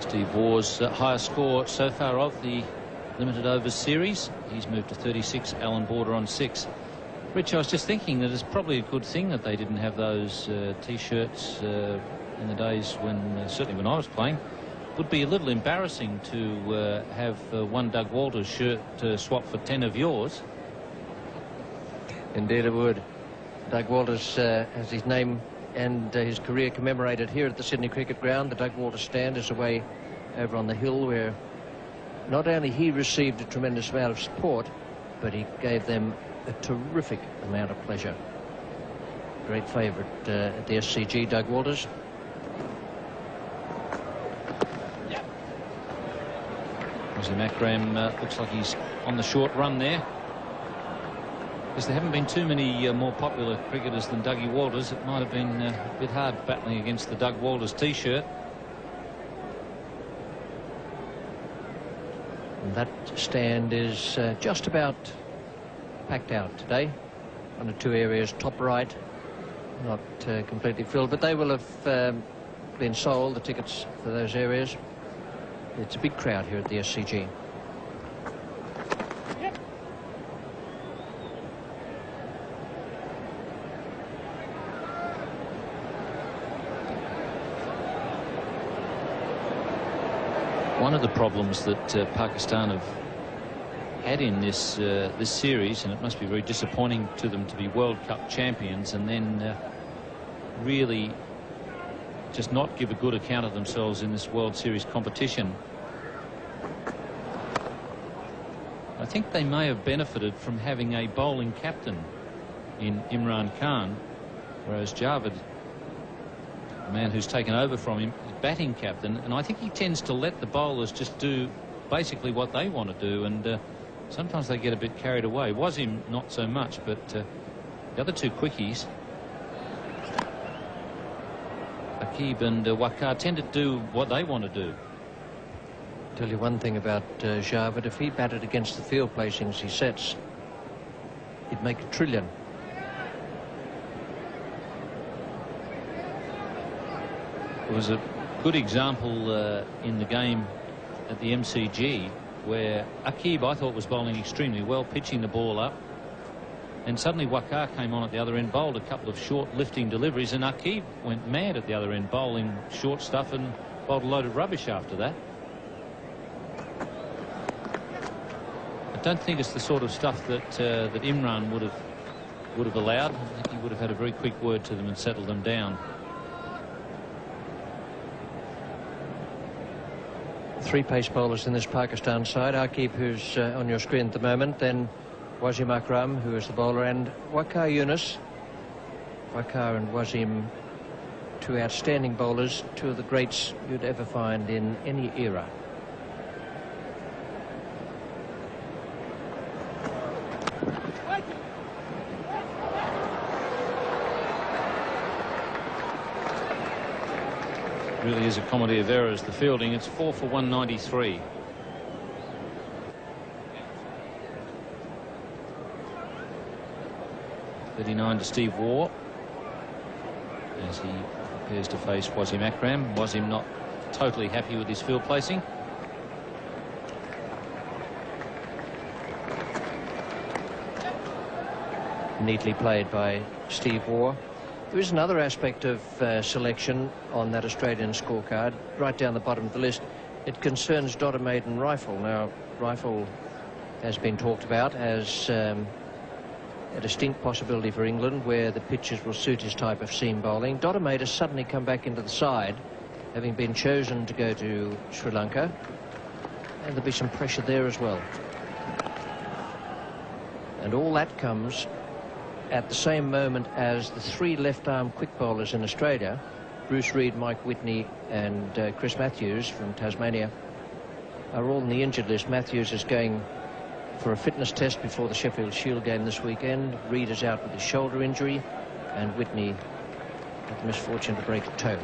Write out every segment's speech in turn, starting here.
Steve Waugh's highest score so far of the limited overs series. He's moved to 36. Alan Border on 6. Rich, I was just thinking that it's probably a good thing that they didn't have those T-shirts in the days when, certainly when I was playing. It would be a little embarrassing to have one Doug Walters shirt swap for 10 of yours. Indeed it would. Doug Walters has his name and his career commemorated here at the Sydney Cricket Ground. The Doug Walters stand is away over on the hill, where not only he received a tremendous amount of support, but he gave them a terrific amount of pleasure. Great favourite at the SCG, Doug Walters. Wasim Akram looks like he's on the short run there. Because there haven't been too many more popular cricketers than Dougie Walters, it might have been a bit hard battling against the Doug Walters T-shirt. That stand is just about packed out today. One or two areas top right, not completely filled, but they will have been sold, the tickets for those areas. It's a big crowd here at the SCG. One of the problems that Pakistan have had in this this series, and it must be very disappointing to them to be World Cup champions and then really just not give a good account of themselves in this World Series competition. I think they may have benefited from having a bowling captain in Imran Khan, whereas Javed, the man who's taken over from him, is batting captain, and I think he tends to let the bowlers just do basically what they want to do, and sometimes they get a bit carried away. Wasim not so much, but the other two quickies, Aqib and Waqar, tend to do what they want to do. Tell you one thing about Javed, if he batted against the field placings he sets, he'd make $1 trillion. There was a good example in the game at the MCG where Aqib, I thought, was bowling extremely well, pitching the ball up, and suddenly Waqar came on at the other end, bowled a couple of short lifting deliveries, and Aqib went mad at the other end, bowling short stuff and bowled a load of rubbish after that. I don't think it's the sort of stuff that that Imran would have allowed. I think he would have had a very quick word to them and settled them down. Three pace bowlers in this Pakistan side. Aqib, who's on your screen at the moment, then Wasim Akram, who is the bowler, and Waqar Younis. Waqar and Wasim, two outstanding bowlers, two of the greats you'd ever find in any era. Really is a comedy of errors, the fielding. It's 4 for 193. .39 to Steve Waugh as he prepares to face Wasim Akram. Wasim not totally happy with his field placing. Neatly played by Steve Waugh. There is another aspect of selection on that Australian scorecard, right down the bottom of the list. It concerns Dodder Maiden Rifle. Now, Rifle has been talked about as a distinct possibility for England, where the pitches will suit his type of seam bowling. Dodder Maid has suddenly come back into the side, having been chosen to go to Sri Lanka, and there'll be some pressure there as well. And all that comes at the same moment as the three left-arm quick bowlers in Australia, Bruce Reid, Mike Whitney and Chris Matthews from Tasmania, are all on the injured list. Matthews is going for a fitness test before the Sheffield Shield game this weekend. Reid is out with his shoulder injury, and Whitney had the misfortune to break a toe.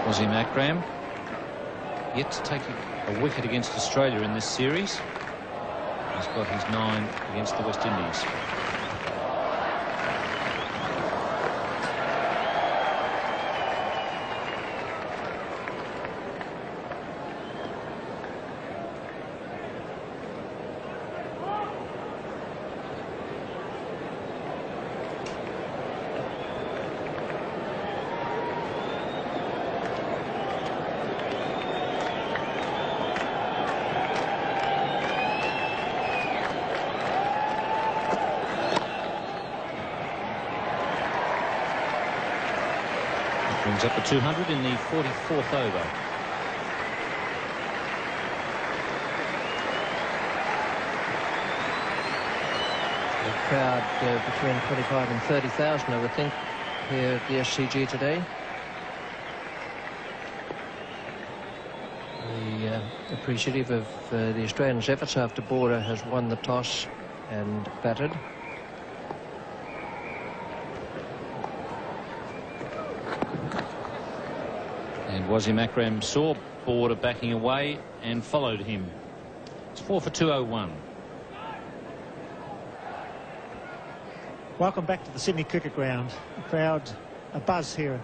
Wasim Akram. yet to take a wicket against Australia in this series. He's got his 9 against the West Indies. Brings up the 200 in the 44th over. The crowd between 25 and 30,000, I would think, here at the SCG today. Appreciative of the Australians' efforts after Border has won the toss and batted. And Wasim Akram saw Border backing away and followed him. It's 4 for 201. Welcome back to the Sydney Cricket Ground. The crowd abuzz here.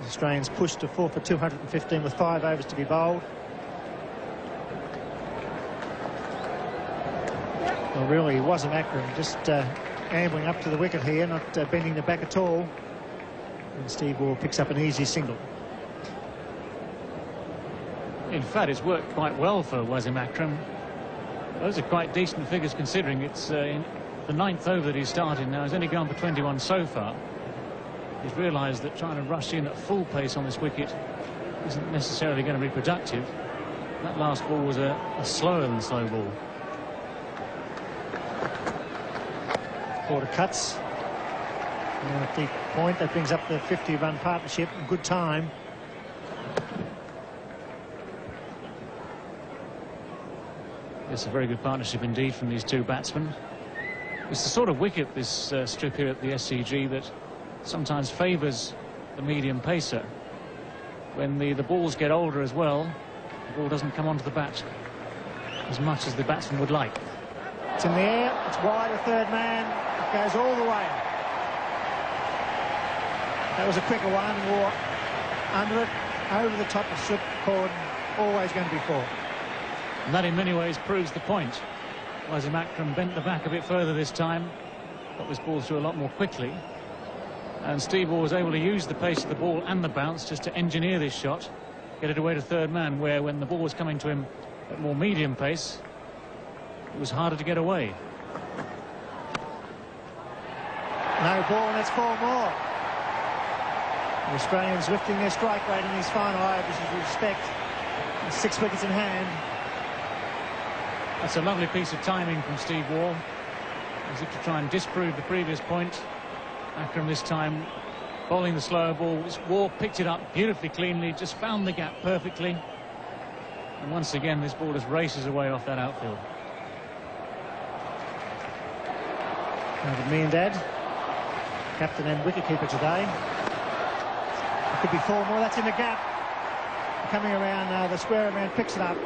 The Australians pushed to 4 for 215 with 5 overs to be bowled. Well, really, Wasim Akram just ambling up to the wicket here, not bending the back at all. And Steve Waugh picks up an easy single. In fact, it's worked quite well for Wasim Akram. Those are quite decent figures considering it's in the 9th over that he's started now. He's only gone for 21 so far. He's realised that trying to rush in at full pace on this wicket isn't necessarily going to be productive. That last ball was a slower than slow ball. Border cuts. And at the point, that brings up the 50-run partnership in good time. It's a very good partnership indeed from these two batsmen. It's the sort of wicket, this strip here at the SCG, that sometimes favours the medium pacer. When the balls get older as well, the ball doesn't come onto the bat as much as the batsman would like. It's in the air, it's wide, a third man, it goes all the way. That was a quicker one, Waugh under it, over the top of slip cord, always going to be 4. And that in many ways proves the point. Wasim Akram bent the back a bit further this time, got this ball through a lot more quickly, and Steve Waugh was able to use the pace of the ball and the bounce just to engineer this shot, get it away to third man, where when the ball was coming to him at more medium pace, it was harder to get away. No ball, and that's 4 more. The Australians lifting their strike rate in these final overs, as you expect. 6 wickets in hand. That's a lovely piece of timing from Steve Waugh, as if to try and disprove the previous point. Akram this time bowling the slower ball. Waugh picked it up beautifully cleanly, just found the gap perfectly. And once again, this ball just races away off that outfield. Meandad, captain and wicketkeeper today. It could be 4 more. That's in the gap. Coming around the square man, picks it up.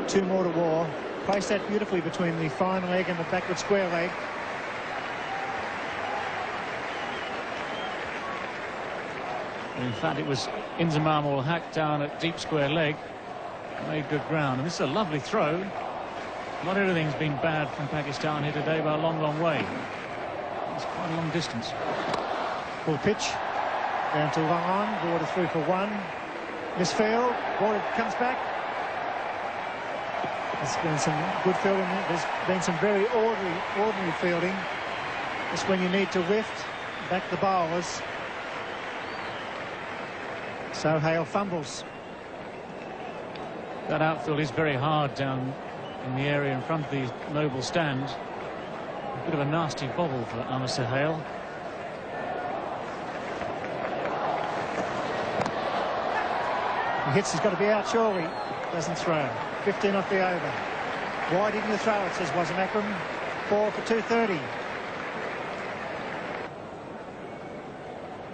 2 more to Waugh. Placed that beautifully between the fine leg and the backward square leg. In fact, it was Inzamam ul Haq down at deep square leg. Made good ground. And this is a lovely throw. Not everything's been bad from Pakistan here today by a long, long way. It's quite a long distance. Full pitch. Down to long on. Border through for 1. Misfield. Border comes back. There's been some good fielding. There's been some very ordinary fielding. Just when you need to lift back the bowlers. So Hale fumbles. That outfield is very hard down in the area in front of the Noble stand. A bit of a nasty bobble for Amar Sohail. He hits, he's got to be out surely. Doesn't throw. 15 off the over. Why didn't you throw it, says Wasim Akram. 4 for 230.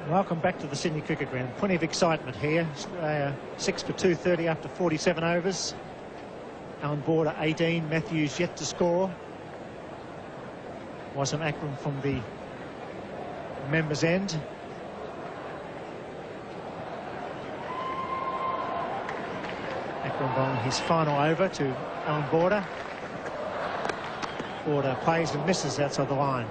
Welcome back to the Sydney Cricket Ground. Plenty of excitement here. 6 for 230 after 47 overs. Alan Border 18. Matthews yet to score. Wasim Akram from the members' end. Akram bowling his final over to Alan Border. Border plays and misses outside the line.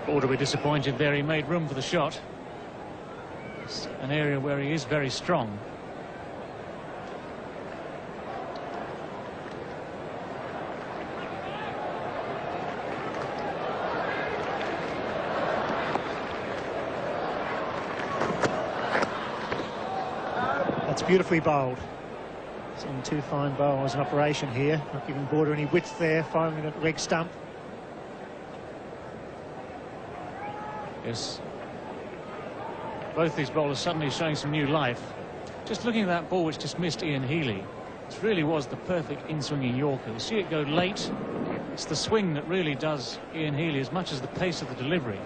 Border will be disappointed there. He made room for the shot. It's an area where he is very strong. That's beautifully bowled. Seeing two fine bowlers in operation here. Not giving Border any width there, firing at leg stump. Yes. Both these bowlers suddenly showing some new life. Just looking at that ball which just missed Ian Healy. This really was the perfect in-swinging Yorker. You see it go late. It's the swing that really does Ian Healy as much as the pace of the delivery.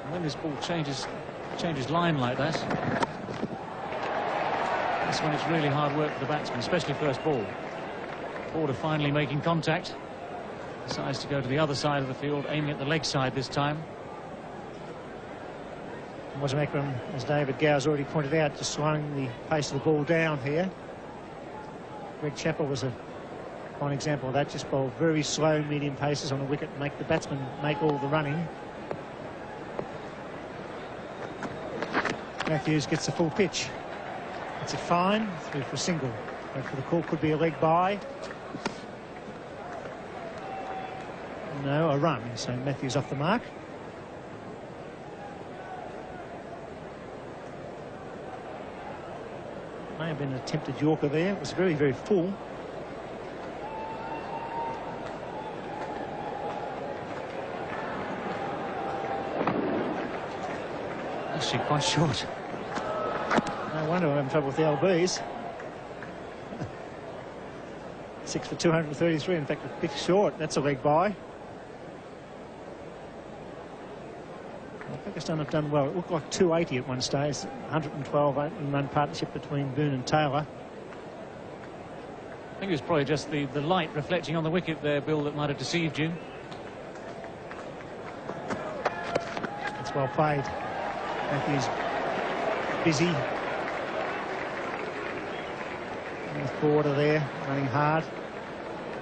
And when this ball changes line like that, that's when it's really hard work for the batsman, especially first ball. Border finally making contact. Decides to go to the other side of the field, aiming at the leg side this time. Wasim Akram, as David Gower's already pointed out, just slowing the pace of the ball down here. Greg Chappell was a fine example of that. Just bowl very slow medium paces on the wicket, make the batsman make all the running. Matthews gets the full pitch. It's a fine, through for a single. But for the call, could be a leg by. No, a run. So Matthews off the mark. May have been an attempted Yorker there. It was very, very full. Actually quite short. No wonder I'm having trouble with the LBs. 6 for 233. In fact, a bit short. That's a leg by. Pakistan have done well. It looked like 280 at one stage. 112 run partnership between Boone and Taylor. I think it was probably just the light reflecting on the wicket there, Bill, that might have deceived you. It's well played. Matthews busy. With Border there, running hard.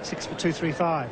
6 for 235.